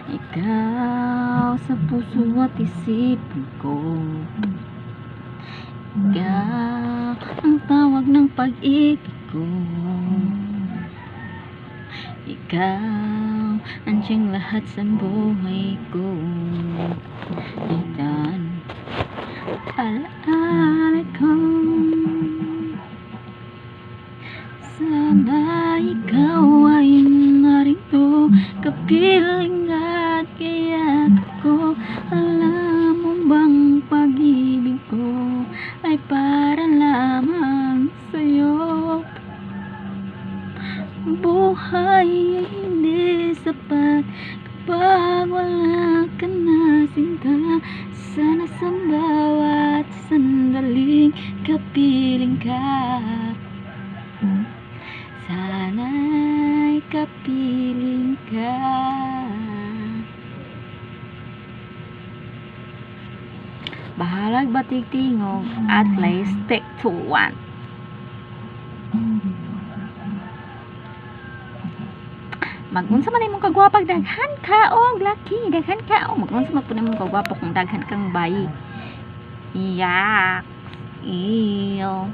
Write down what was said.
Ikaw sa puso at isipan ko, ikaw ang tawag ng pag-ibig ko, ikaw andiyan lahat sa buhay ko. Itan alaala ko, sana ikaw ay narito, kapiling at kaya't ko. Alam mo bang pag-ibig ko ay para lamang sa'yo. Buhay ay hindi sapat kapag wala ka na, sinta. Sana sa bawat sandaling kapiling ka, sana'y kapiling ka. Bahalag batik tingog at least take 2-1. Magunsa man imong kagwapag daghan ka og laki, daghan ka o magunsa man pud imong kagwapo kung daghan kang bayi. Iyak. Iyo.